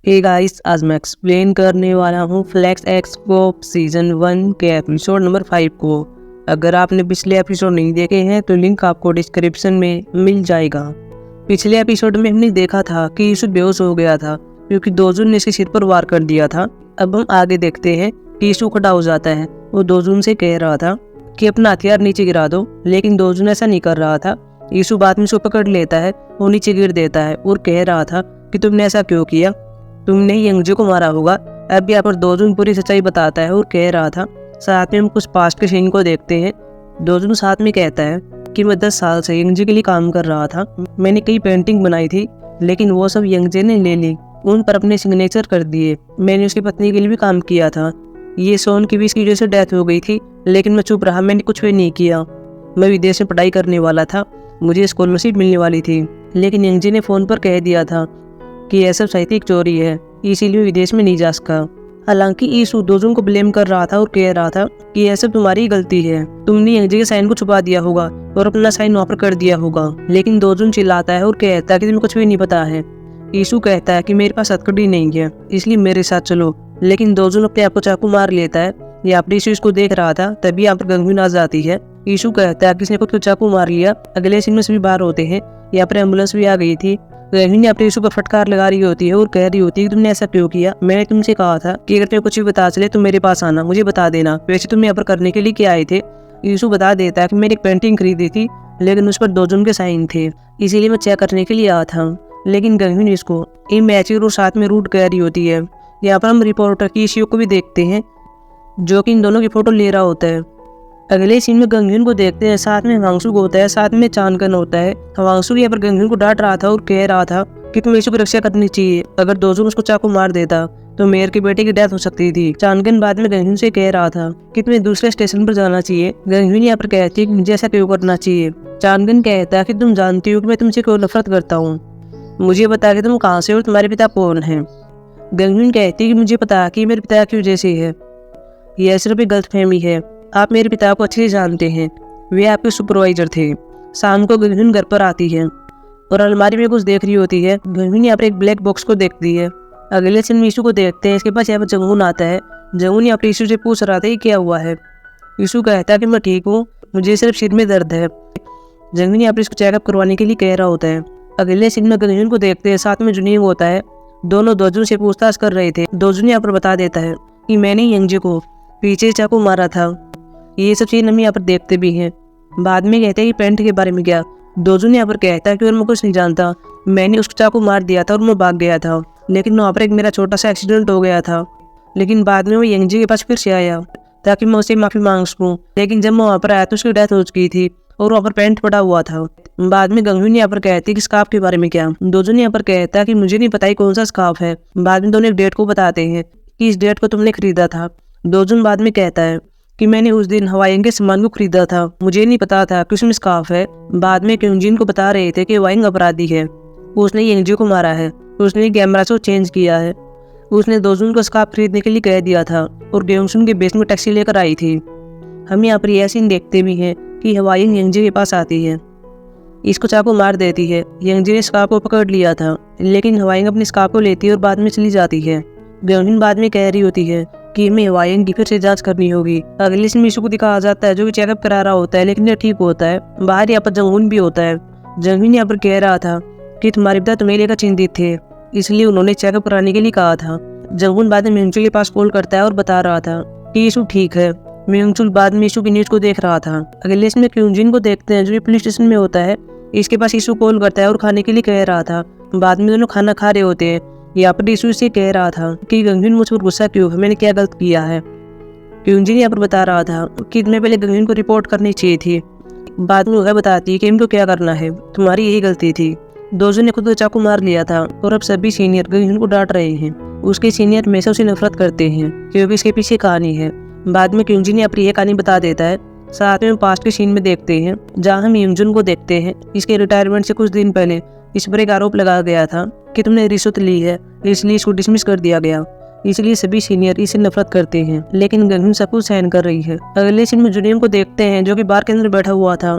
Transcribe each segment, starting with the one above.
Hey guys, आज मैं explain करने वाला हूँ फ्लेक्स एक्सपो सीजन 1 के एपिसोड नंबर 5 को। अगर आपने पिछले एपिसोड नहीं देखे हैं तो लिंक आपको डिस्क्रिप्शन में मिल जाएगा। पिछले एपिसोड में हमने देखा था कि यीशु बेहोश हो गया था क्योंकि दोजुन ने इसके सिर पर वार कर दिया था। अब हम आगे देखते हैं कि यीशु खड़ा हो जाता है। वो दोजुन से कह रहा था कि अपना हथियार नीचे गिरा दो, लेकिन दोजुन ऐसा नहीं कर रहा था। यीशु बाद में उसको पकड़ लेता है, वो नीचे गिर देता है और कह रहा था कि तुमने ऐसा क्यों किया, तुमने ही यंगजू को मारा होगा। अब यहाँ पर दोजुन पूरी सच्चाई बताता है और कह रहा था। साथ में हम कुछ पास्ट के सीन को देखते हैं। दोजुन साथ में कहता है कि मैं 10 साल से यंगजे के लिए काम कर रहा था। मैंने कई पेंटिंग बनाई थी, लेकिन वो सब यंगजे ने ले ली, उन पर अपने सिग्नेचर कर दिए। मैंने उसकी पत्नी के लिए भी काम किया था। ये सोन की भी इसकी वजह से डेथ हो गई थी, लेकिन मैं चुप रहा, मैंने कुछ भी नहीं किया। मैं विदेश में पढ़ाई करने वाला था, मुझे स्कॉलरशिप मिलने वाली थी, लेकिन यंगजे ने फ़ोन पर कह दिया था कि यह सब साहित्यिक चोरी है, इसीलिए विदेश में नहीं जा सका। हालांकि यीशु दोजुन को ब्लेम कर रहा था और कह रहा था कि यह सब तुम्हारी गलती है, तुमने यंगजे के साइन को छुपा दिया होगा और अपना साइन वहाँ पर कर दिया होगा। लेकिन दोजुन चिल्लाता है और कहता है कि तुम्हें कुछ भी नहीं पता है। यीशु कहता है कि मेरे पास हथकड़ी नहीं है, इसलिए मेरे साथ चलो। लेकिन दोजुन अपने आप को चाकू मार लेता है। यहाँ पर यीशु इसको देख रहा था, तभी यहाँ पर गंगविन आ जाती है। यीशु कहता है कि इसने खुद को चाकू मार लिया। अगले सीन में सभी बाहर होते हैं। यहाँ पर एम्बुलेंस भी आ गई थी। गंगविन अपने यीशु पर फटकार लगा रही होती है और कह रही होती है कि तुमने ऐसा क्यों किया। मैंने तुमसे कहा था कि अगर तुम्हें कुछ भी पता चले तो मेरे पास आना, मुझे बता देना। वैसे तुम यहाँ पर करने के लिए क्या आए थे। यीशु बता देता है कि मैंने एक पेंटिंग खरीदी थी, लेकिन उस पर दोजुन के साइन थे, इसीलिए मैं चेक करने के लिए आया था। लेकिन गंगविन इसको इमैच्योर और साथ में रूड कह रही होती है। यहाँ पर हम रिपोर्टर की इश्यू को भी देखते हैं, जो कि इन दोनों की फोटो ले रहा होता है। अगले सीन में गंगविन को देखते हैं, साथ में हवांशु को होता है, साथ में चांगन होता है। हवांशु यहाँ पर गंगविन को डांट रहा था और कह रहा था कि तुम्हें यीशु की रक्षा करनी चाहिए, अगर दोजुन उसको चाकू मार देता तो मेयर के बेटे की डेथ हो सकती थी। चांगन बाद में गंगविन से कह रहा था कि तुम्हें दूसरे स्टेशन पर जाना चाहिए। गंगविन यहाँ पर कहती है कि मुझे ऐसा क्यों करना चाहिए। चांगन कहता है कि तुम जानती हो कि मैं तुमसे क्यों नफरत करता हूँ, मुझे बता कि तुम कहाँ से हो और तुम्हारे पिता कौन है। गंगविन कहती है कि मुझे पता है कि मेरे पिता की वजह से है, यह सिर्फ एक गलतफहमी है। आप मेरे पिता को अच्छे से जानते हैं, वे आपके सुपरवाइजर थे। शाम को गंगविन घर पर आती है और अलमारी में कुछ देख रही होती है। गंगविन यहाँ पर एक ब्लैक बॉक्स को देखती है। अगले दिन यीशु को देखते हैं, इसके पास यहाँ पर जंगून आता है। जंगून यहाँ पर यीशु से पूछ रहा था कि क्या हुआ है। यीशु कहता है कि मैं ठीक हूँ, मुझे सिर्फ सिर में दर्द है। जंगून यहाँ पर इसको चेकअप करवाने के लिए कह रहा होता है। अगले सीन में गंगविन को देखते हैं, साथ में जुनीन होता है। दोनों दोजुन से पूछताछ कर रहे थे। दोजुन यहाँ पर बता देता है कि मैंने यंगजे को पीछे चाकू मारा था। ये सब चीज़ हम यहाँ पर देखते भी हैं। बाद में कहते हैं कि पेंट के बारे में क्या। दोजुन यहाँ पर कहता है कि और मैं कुछ नहीं जानता, मैंने उसको चाकू मार दिया था और मैं भाग गया था, लेकिन वहाँ पर एक मेरा छोटा सा एक्सीडेंट हो गया था। लेकिन बाद में वो यंगजे के पास फिर से आया ताकि मैं उससे माफ़ी मांग सकूँ, लेकिन जब मैं वहाँ पर आया तो उसकी डेथ हो चुकी थी और वहाँ पर पेंट पड़ा हुआ था। बाद में गंगविन यहाँ पर कहती है कि स्कार्फ के बारे में क्या। दोजुन यहाँ पर कहता है कि मुझे नहीं पता कौन सा स्कार्फ है। बाद में दोनों एक डेट को बताते हैं कि इस डेट को तुमने खरीदा था। दोजुन बाद में कहता है कि मैंने उस दिन हवाइंग के सामान को खरीदा था, मुझे नहीं पता था कि उसमें स्कार्फ है। बाद में क्यूंजिन को बता रहे थे कि हवाइंग अपराधी है, उसने यंगजे को मारा है, उसने कैमरा को चेंज किया है। उसने दोजुन को स्कार्फ खरीदने के लिए कह दिया था और ग्योंगसुन के बेस में टैक्सी लेकर आई थी। हम यहाँ पर यह सीन देखते भी हैं कि हवाइंग यंगजे के पास आती है, इसको चाकू मार देती है। यंगजे ने स्कार्फ को पकड़ लिया था, लेकिन हवाइंग अपनी स्कार्फ को लेती है और बाद में चली जाती है। ग्योंगसुन बाद में कह रही होती है कि हमें हवाइंग की फिर से जांच करनी होगी। अगले दिन यीशु को दिखाया जाता है, जो कि चेकअप करा रहा होता है, लेकिन यह ठीक होता है। बाहर यहाँ पर जंगून भी होता है। जंगून यहाँ पर कह रहा था कि तुम्हारे पिता तुम्हें लेकर चिंतित थे, इसलिए उन्होंने चेकअप कराने के लिए कहा था। जंगून बाद में म्यूंगचुल के पास कॉल करता है और बता रहा था कि यीशु ठीक है। म्यूंगचुल बाद में यीशु की न्यूज को देख रहा था। अगले दिन क्यूंजिन को देखते हैं, जो कि पुलिस स्टेशन में होता है। इसके पास यीशु कॉल करता है और खाने के लिए कह रहा था। बाद में दोनों खाना खा रहे होते हैं। यहाँ पर यीशु से कह रहा था कि गंगविन मुझ पर गुस्सा क्यों है, मैंने क्या गलत किया है। क्यूंजिन यहाँ पर बता रहा था कि तुम्हें पहले गंगविन को रिपोर्ट करनी चाहिए थी। बाद में वह बताती है कि इनको क्या करना है, तुम्हारी यही गलती थी। दोजुन ने खुद को चाकू मार लिया था और अब सभी सीनियर गंगविन को डांट रहे हैं। उसके सीनियर हमेशा उसे नफरत करते हैं क्योंकि इसके पीछे कहानी है। बाद में क्यूंजिन यहाँ पर यह कहानी बता देता है। साथ में पास्ट के सीन में देखते हैं, जहाँ हम यंगजुन को देखते हैं। इसके रिटायरमेंट से कुछ दिन पहले इस पर एक आरोप लगाया गया था कि तुमने रिश्वत ली है, इसलिए इसको डिसमिस कर दिया गया। इसलिए सभी सीनियर इससे नफरत करते हैं, लेकिन गंगविन सब कुछ सहन कर रही है। अगले सीन में जुनियम को देखते हैं, जो कि बार के अंदर बैठा हुआ था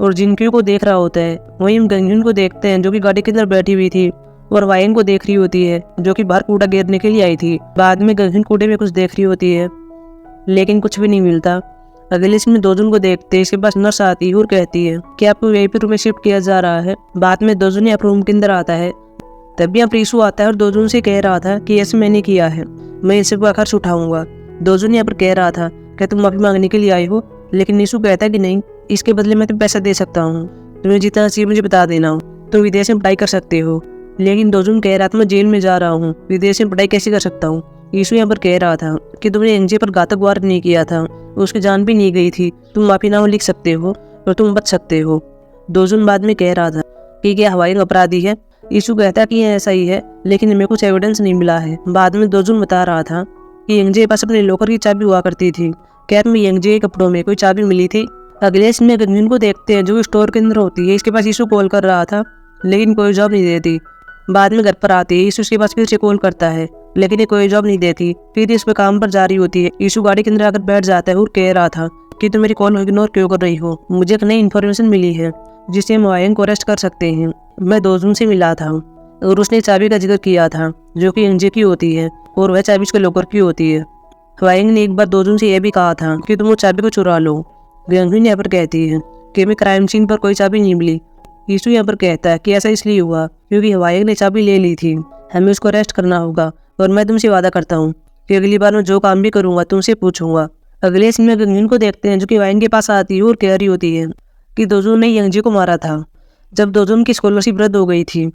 और जिनक्यू को देख रहा होता है। वहीं हम गंगविन को देखते हैं, जो कि गाड़ी के अंदर बैठी हुई थी और वायंग को देख रही होती है, जो कि बाहर कूड़ा गिरने के लिए आई थी। बाद में गंगहिन कूड़े में कुछ देख रही होती है, लेकिन कुछ भी नहीं मिलता। अगले सीन में दोजुन को देखते इसके पास नर्स आती है और कहती है कि आपको यहीं पर रूम में शिफ्ट किया जा रहा है। बाद में दोजुन यहाँ पर रूम के अंदर आता है, तभी यहाँ पर ईशू आता है और दोजुन से कह रहा था कि ऐसे मैंने किया है, मैं इसे खर्च उठाऊंगा। दोजुन यहाँ पर कह रहा था कि तुम माफी मांगने के लिए आई हो, लेकिन ईशू कहता है कि नहीं, इसके बदले मैं तुम्हें पैसा दे सकता हूँ, तुम्हें जितना चाहिए मुझे बता देना हो, तुम विदेश में पढ़ाई कर सकते हो। लेकिन दोजुन कह रहा था मैं जेल में जा रहा हूँ, विदेश में पढ़ाई कैसे कर सकता हूँ। यीशु यहाँ पर कह रहा था कि तुमने एंजे पर घातक वार नहीं किया था, उसकी जान भी नहीं गई थी, तुम माफीनामा लिख सकते हो और तुम बच सकते हो। दोजुन बाद में कह रहा था कि क्या हवाई अपराधी है। यीशु कहता कि ऐसा ही है, लेकिन हमें कुछ एविडेंस नहीं मिला है। बाद में दोजुन बता रहा था कि यंगजे के पास अपने लॉकर की चाबी हुआ करती थी, क्या तुम्हें यंगजे के कपड़ों में कोई चाबी मिली थी। अगले सीन में गंगहिन को देखते हैं, जो स्टोर के अंदर होती है। इसके पास यीशु कॉल कर रहा था, लेकिन कोई जॉब नहीं देती। बाद में घर पर आती है, यीशु उसके पास फिर से कॉल करता है, लेकिन ये कोई जॉब नहीं देती। फिर इस पे काम पर जा रही होती है। यीशु गाड़ी के अंदर आकर बैठ जाता है और कह रहा था कि तुम मेरी कॉल इग्नोर क्यों कर रही हो, मुझे एक नई इन्फॉर्मेशन मिली है जिससे हम वायंग को अरेस्ट कर सकते हैं। मैं दोजुन से मिला था और उसने चाबी का जिक्र किया था, जो कि एंजे की होती है और वह चाबी उसके लॉकर की होती है। वायंग ने एक बार दोजुन से यह भी कहा था कि तुम वो चाबी को चुरा लो। गंगहिन यहाँ पर कहती है कि हमें क्राइम सीन पर कोई चाबी नहीं मिली। यीशु यहाँ पर कहता है कि ऐसा इसलिए हुआ क्योंकि वायंग ने चाबी ले ली थी, हमें उसको अरेस्ट करना होगा और मैं तुमसे वादा करता हूँ कि अगली बार मैं जो काम भी करूँगा तुमसे पूछूंगा। अगले सीन में गंगहिन को देखते हैं, जो कि वायंग के पास आती है और कह रही होती है कि दोजुन ने यंगजे को मारा था। जब दोजुन की स्कॉलरशिप रद्द हो गई थी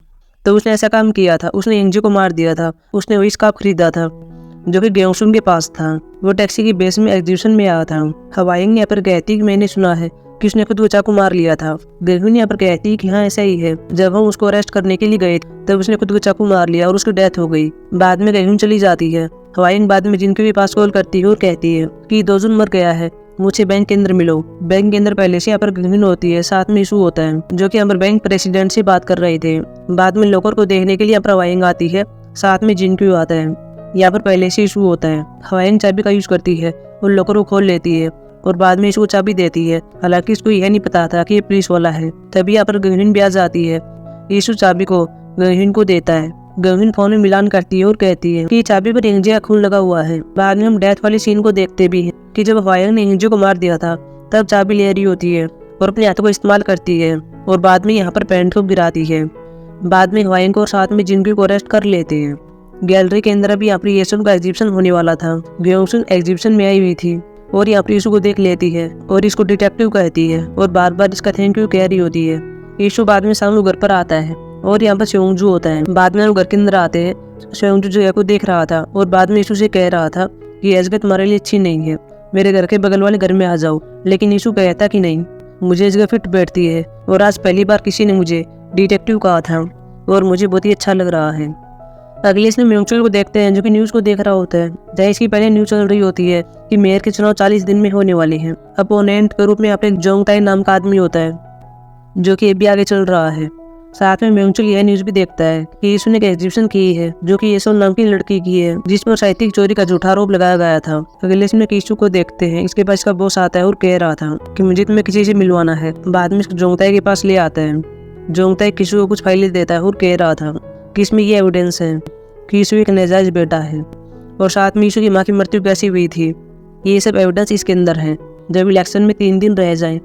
तो उसने ऐसा काम किया था, उसने यंगजे को मार दिया था। उसने वही स्कार्फ खरीदा था जो कि ग्योंगसुन के पास था। वो टैक्सी की बेस में एग्जीबिशन में आया था। हवाइंग यहाँ पर कहती कि मैंने सुना है कि उसने खुद को चाकू मार लिया था। गंगहिन यहाँ पर कहती कि हाँ ऐसा ही है, जब हम उसको अरेस्ट करने के लिए गए तब उसने खुद को चाकू मार लिया और उसकी डेथ हो गई। बाद में गंगहिन चली जाती है। हवाइंग बाद में जिनके भी पास कॉल करती है और कहती है कि दोजुन मर गया है, मुझे बैंक के अंदर मिलो। बैंक के अंदर पहले से यहाँ पर गंगहिन होती है, साथ में यीशु होता है, जो कि यहाँ पर बैंक प्रेसिडेंट से बात कर रहे थे। बाद में लॉकर को देखने के लिए यहाँ पर हवाइंग आती है, साथ में जिनक्यू आता है। यहाँ पर पहले से यीशु होता है। हवाइंग चाबी का यूज करती है और लॉकर को खोल लेती है और बाद में यीशु को चाबी देती है। हालांकि इसको यह नहीं पता था कि ये पुलिस वाला है। तभी यहाँ पर गंगहिन भी आ जाती है। यीशु चाबी को गंगहिन को देता है। गंगहिन फोन में मिलान करती है और कहती है कि चाबी पर यंगजे का खून लगा हुआ है। बाद में हम डेथ वाली सीन को देखते भी हैं कि जब हवाइंग ने यंगजे को मार दिया था तब चाबी ले रही होती है और अपने हाथों को इस्तेमाल करती है और बाद में यहाँ पर पेंट को गिराती है। बाद में हवाइंग को साथ में जिनक्यू को अरेस्ट कर लेते हैं। गैलरी के अंदर अभी यहाँ पर येसुन का एग्जीबिशन होने वाला था। ग्योंगसुन एग्जीबिशन में आई हुई थी और यहाँ पर यीशु को देख लेती है और इसको डिटेक्टिव कहती है और बार बार इसका थैंक यू कह रही होती है। यीशु बाद में शाम को घर पर आता है और यहाँ पर सेओंगजू होता है। बाद में हम घर के अंदर आते हैं। सेओंगजू जगह को देख रहा था और बाद में यीशु से कह रहा था कि ये जगह तुम्हारे लिए अच्छी नहीं है, मेरे घर के बगल वाले घर में आ जाओ। लेकिन यीशु कहता कि नहीं, मुझे इस जगह फिट बैठती है और आज पहली बार किसी ने मुझे डिटेक्टिव कहा था और मुझे बहुत ही अच्छा लग रहा है। अगले इसमें म्यूचुअल को देखते हैं, जो कि न्यूज़ को देख रहा होता है। जहाँ इसकी पहले न्यूज़ चल रही होती है कि मेयर के चुनाव 40 दिन में होने वाले हैं। अपोनेंट के रूप में यहाँ पे जोंगटाई नाम का आदमी होता है, जो कि अभी आगे चल रहा है। साथ में म्यूचुअल यह न्यूज़ भी देखता है कि यीशु ने एक एग्जीबिशन की है, जो कि येसोन नाम की लड़की की है, जिसमें साहित्यिक चोरी का झूठा आरोप लगाया गया था। अगले इसमें यीशु को देखते हैं। इसके पास इसका बॉस आता है और कह रहा था कि मुझे तुम्हें किसी से मिलवाना है। बाद में इसको जोंगटाई के पास ले आता है। जोंगटाई यीशु को कुछ फाइलें देता है और कह रहा था कि इसमें ये एविडेंस है कि यीशु एक नाजायज बेटा है और साथ में यीशु की माँ की मृत्यु कैसी हुई थी, ये सब एविडेंस इसके अंदर है। जब इलेक्शन में 3 दिन रह जाए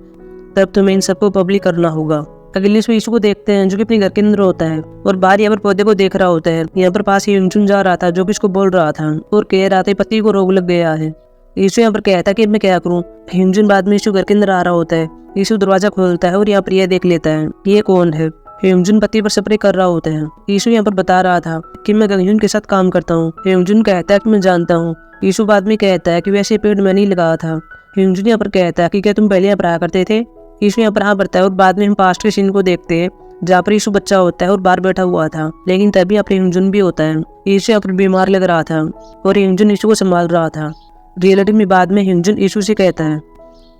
तब तुम्हें इन सबको पब्लिक करना होगा। अगले इसमें यीशु को देखते हैं, जो कि अपने घर के अंदर होता है और बाहर यहाँ पर पौधे को देख रहा होता है। यहाँ पर पास यंगजुन जा रहा था, जो कि इसको बोल रहा था और कह रहा था पति को रोग लग गया है। यीशु यहाँ पर कहता कि मैं क्या करूँ। यंगजुन बाद में यीशु घर के अंदर आ रहा होता है। यीशु दरवाजा खोलता है और यहाँ पर यह देख लेता है ये कौन है। हेमजुन पति पर स्प्रे कर रहा होता है। यीशु यहाँ पर बता रहा था कि मैं गंगजुन के साथ काम करता हूँ। हेमजुन कहता है कि मैं जानता हूँ। यीशु बाद में कहता है कि वैसे पेड़ मैं नहीं लगाया था। हेमजुन यहाँ पर कहता है कि क्या तुम पहले यहाँ पर आया करते थे। यीशु यहाँ पर हाँ करता है और बाद में हम पास्ट के सीन को देखते हैं, जहाँ पर यीशु बच्चा होता है और बाहर बैठा हुआ था। लेकिन तभी यहाँ पर हेमजुन भी होता है। यीशु यहाँ पर बीमार लग रहा था और हेमजुन यीशु को संभाल रहा था। रियलिटी में बाद में हेमजुन यीशु से कहता है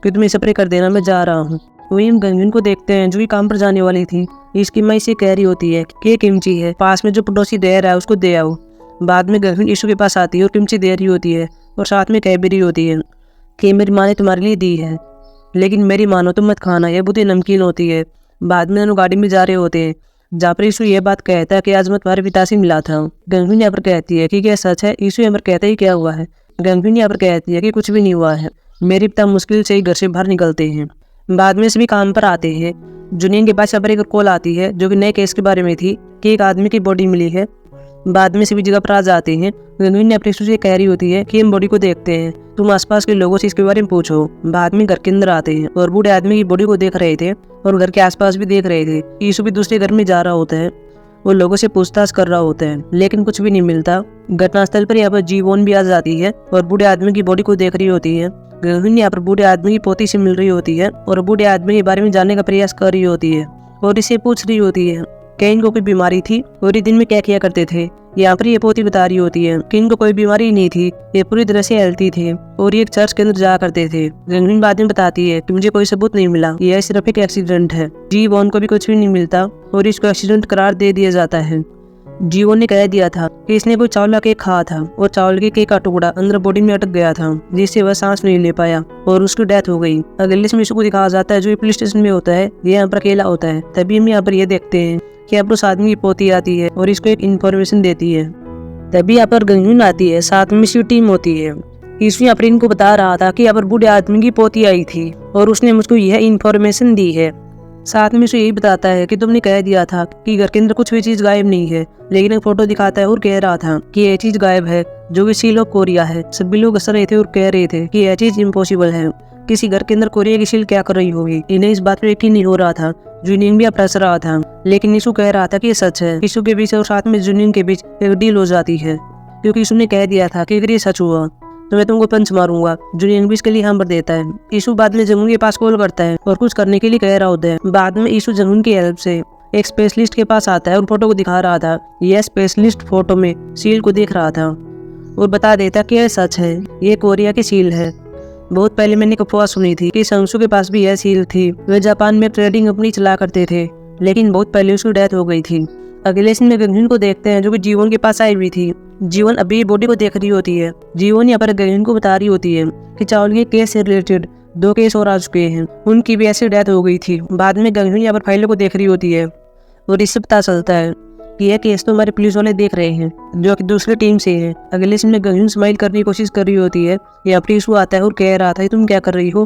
कि तुम स्प्रे कर देना, मैं जा रहा हूँ। वही हम गंगजुन को देखते हैं, जो कि काम पर जाने वाली थी। इसकी माँ इसे कह रही होती है कि ये किमची है, पास में जो पड़ोसी दे रहा है उसको दे आओ। बाद में गंगजुन यीशु के पास आती है और किमची दे रही होती है और साथ में कह भी रही होती है कि मेरी माँ ने तुम्हारे लिए दी है, लेकिन मेरी मानो तुम मत खाना, यह बहुत ही नमकीन होती है। बाद में दोनों गाड़ी में जा रहे होते हैं। जहाँ पर यीशु ये बात कहता है कि आज मैं तुम्हारे पिता से मिला था। गंगविन यहाँ पर कहती है कि क्या सच है। यीशु यहाँ पर कहता है क्या हुआ है। गंगविन यहाँ पर कहती है कि कुछ भी नहीं हुआ है, मेरे पिता मुश्किल से ही घर से बाहर निकलते हैं। बाद में सभी काम पर आते हैं। जुनियन के पास यहाँ पर एक कॉल आती है जो कि नए केस के बारे में थी कि एक आदमी की बॉडी मिली है। बाद में सभी जगह पर आ जाते हैं। गंगविन ने अपने से कह रही होती है कि हम बॉडी को देखते हैं, तुम आसपास के लोगों से इसके बारे में पूछो। बाद में घर के अंदर आते हैं और बूढ़े आदमी की बॉडी को देख रहे थे और घर के आसपास भी देख रहे थे। यीशु भी दूसरे घर में जा रहा होता है, वो लोगों से पूछताछ कर रहा होता है, लेकिन कुछ भी नहीं मिलता। घटनास्थल पर यहाँ पर जीवोन भी आ जाती है और बूढ़े आदमी की बॉडी को देख रही होती है। गंगविन यहाँ पर बूढ़े आदमी की पोती से मिल रही होती है और बूढ़े आदमी के बारे में जानने का प्रयास कर रही होती है और इसे पूछ रही होती है कि इनको कोई बीमारी थी और ये दिन में क्या किया करते थे। यहाँ पर ये पोती बता रही होती है कि इनको कोई बीमारी नहीं थी, ये पूरी तरह से हेल्थी थे और ये एक चर्च के अंदर जाया करते थे। गंगविन बाद में बताती है कि मुझे कोई सबूत नहीं मिला, यह सिर्फ एक एक्सीडेंट है। जीवोन को भी कुछ भी नहीं मिलता और इसको एक्सीडेंट करार दे दिया जाता है। जीवोन ने कह दिया था कि इसने कोई चावल का केक खाया था और चावल के केक का टुकड़ा अंदर बॉडी में अटक गया था, जिससे वह सांस नहीं ले पाया और उसकी डेथ हो गई। अगले इसमें को दिखाया जाता है जो पुलिस स्टेशन में होता है, ये यहाँ पर अकेला होता है। तभी हम यहाँ पर ये देखते हैं कि अब उस आदमी की पोती आती है और इसको एक इन्फॉर्मेशन देती है। तभी यहाँ पर गंगविन आती है, साथ में इसकी टीम होती है। यीशु यहाँ पर इनको बता रहा था कि यहाँ पर बूढ़े आदमी की पोती आई थी और उसने मुझको यह इन्फॉर्मेशन दी है। साथ में उसे यही बताता है कि तुमने कह दिया था कि घर के अंदर कुछ भी चीज गायब नहीं है, लेकिन एक फोटो दिखाता है और कह रहा था कि यह चीज गायब है जो कि सील ऑफ कोरिया है। सभी लोग हंस रहे थे और कह रहे थे कि यह चीज इम्पॉसिबल है, किसी घर के अंदर कोरिया की सील क्या कर रही होगी। इन्हें इस बात पर यकीन नहीं हो रहा था। जुनियन भी अब हंस रहा था, लेकिन यीशु कह रहा था कि ये सच है। यीशु के बीच और साथ में जुनियन के बीच एक डील हो जाती है, क्योंकि यीशु ने कह दिया था कि अगर ये सच हुआ तो मैं तुमको पंच मारूंगा। जुनियन भी इसके लिए हाँ भर देता है। यीशु बाद में जंगून के पास कॉल करता है और कुछ करने के लिए कह रहा होता है। बाद में यीशु जंगून की हेल्प से एक स्पेशलिस्ट के पास आता है और फोटो को दिखा रहा था। यह स्पेशलिस्ट फोटो में सील को देख रहा था और बता देता कि यह सच है, ये कोरिया की सील है। बहुत पहले मैंने एक अफवाह सुनी थी कि संशु के पास भी यह सील थी। वे जापान में ट्रेडिंग कंपनी चला करते थे, लेकिन बहुत पहले उसकी डेथ हो गई थी। अगले सीन में गंगविन को देखते हैं जो कि जीवन के पास आई हुई थी। जीवन अभी बॉडी को देख रही होती है। जीवन यहाँ पर गंगविन को बता रही होती है कि चावल के केस से रिलेटेड 2 केस और आ चुके हैं, उनकी भी ऐसी डेथ हो गई थी। बाद में गंगविन यहाँ पर फाइलों को देख रही होती है और इससे पता चलता है कि यह केस तो हमारे पुलिस वाले देख रहे हैं जो कि दूसरी टीम से है। अगले सीन में गंगविन स्माइल करने की कोशिश कर रही होती है। यहाँ पर यीशु आता है और कह रहा था तुम क्या कर रही हो।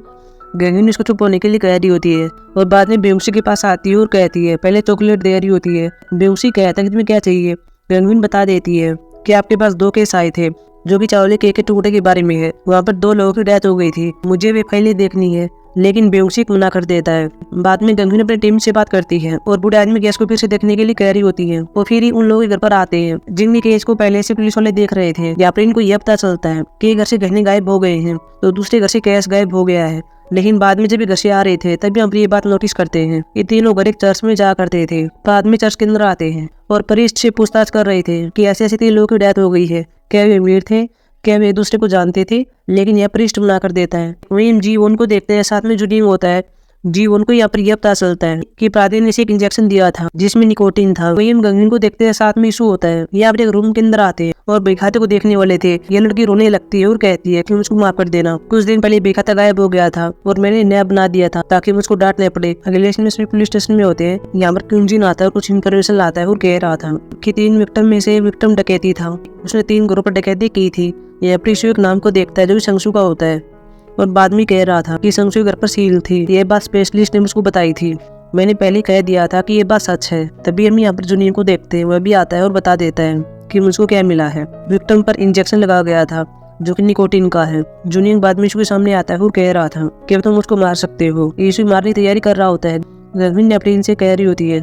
गंगविन उसको चुप होने के लिए कह रही होती है और बाद में बेहोशी के पास आती है और कहती है, पहले चॉकलेट दे रही होती है। बेहोशी कहता है कि तुम्हें क्या चाहिए। गंगविन बता देती है कि आपके पास 2 केस आए थे जो कि चावल के केक के टुकड़े के बारे में है, वहाँ पर 2 लोगों की डेथ हो गई थी, मुझे भी फाइलें देखनी है। लेकिन बेहोशी मना कर देता है। बाद में गंगविन अपनी टीम से बात करती है और बूढ़े आदमी गैस को फिर से देखने के लिए कह रही होती है। वो फिर ही उन लोगों के घर पर आते हैं जिनके केस को पहले से पुलिस वाले देख रहे थे। यहाँ पर इनको यह पता चलता है कि घर से गहने गायब हो गए हैं तो दूसरे घर से कैश गायब हो गया है। लेकिन बाद में जब ये घर से आ रहे थे तभी हम ये बात नोटिस करते हैं। ये तीनों घर एक चर्च में जा करते थे। बाद में चर्च के अंदर आते हैं और परिस्ट से पूछताछ कर रहे थे कि ऐसे ऐसे 3 लोगों की डेथ हो गई है, क्या वे अमीर थे, क्या वे एक दूसरे को जानते थे। लेकिन यह परिस्ट मना कर देता है। वहीं हम जीवन को देखते हैं, साथ में जुनियन होता है। जीवन को यहाँ पर यह पता चलता है कि अपराधी ने इसे एक इंजेक्शन दिया था जिसमें निकोटीन था। वहीं हम गंगविन को देखते हैं, साथ में यीशु होता है। यहाँ पर एक रूम के अंदर आते हैं और बेखाते को देखने वाले थे। यह लड़की रोने लगती है और कहती है कि मुझको माफ कर देना, कुछ दिन पहले बेखाता गायब हो गया था और मैंने नया बना दिया था ताकि मुझको डांट न पड़े। अगले दिन में पुलिस स्टेशन में होते हैं। यहाँ पर क्यूंजिन आता है और कुछ इन्फॉर्मेशन लाता है और कह रहा था कि 3 विक्टिम में से विक्टिम डकैती था, उसने 3 घरों पर डकैती की थी। यह प्रीशु एक नाम को देखता है जो संशु का होता है और बाद में कह रहा था कि संशु घर पर सील थी। यह बात स्पेशलिस्ट ने मुझको बताई थी, मैंने पहले कह दिया था कि यह बात सच है। तभी हम यहाँ पर जुनियन को देखते हैं, वह भी आता है और बता देता है कि मुझको क्या मिला है। विक्टिम पर इंजेक्शन लगा गया था जो कि निकोटीन का है। जुनियन बाद में यीशु के सामने आता है और कह रहा था कि तुम मुझको मार सकते हो। यीशु मारने की तैयारी कर रहा होता है। गंगविन ने अपनी इनसे कह रही होती है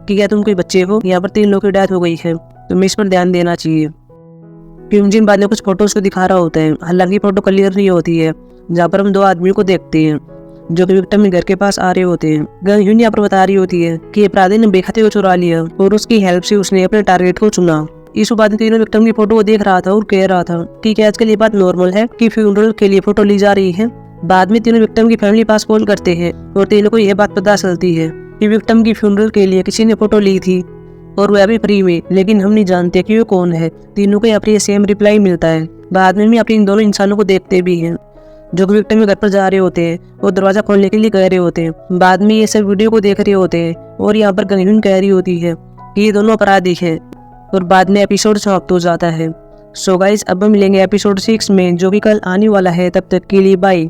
कि क्या तुम कोई बच्चे हो, यहाँ पर 3 लोगों की डेथ हो गई है, तुम्हें इस पर ध्यान देना चाहिए। क्यूंजिन बाद में कुछ फोटोज को दिखा रहा होता है, हालांकि फोटो क्लियर नहीं होती है, जहाँ पर हम 2 आदमियों को देखते हैं जो कि विक्टिम के घर के पास आ रहे होते हैं। गंगविन यहाँ पर बता रही होती है कि अपराधी ने बेखाते को चुरा लिया और उसकी हेल्प से उसने अपने टारगेट को चुना। यीशु बाद में तीनों विक्टिम की फोटो को देख रहा था और कह रहा था कि क्या आजकल ये बात नॉर्मल है कि फ्यूनरल के लिए फोटो ली जा रही है। बाद में तीनों विक्टिम की फैमिली पास कॉल करते हैं और तीनों को यह बात पता चलती है कि विक्टिम की फ्यूनरल के लिए किसी ने फोटो ली थी और वह भी फ्री में, लेकिन हम नहीं जानते कि वो कौन है। तीनों को यहाँ पर सेम रिप्लाई मिलता है। बाद में अपने इन दोनों इंसानों को देखते भी हैं जो कि विक्टिम के घर पर जा रहे होते हैं और दरवाजा खोलने के लिए कह रहे होते हैं। बाद में ये सब वीडियो को देख रहे होते हैं और यहाँ पर गंगविन कह रही होती है कि ये दोनों अपराधी हैं और बाद में एपिसोड समाप्त हो जाता है। सो गाइस अब हम मिलेंगे एपिसोड 6 में जो कि कल आने वाला है। तब तक के लिए बाय।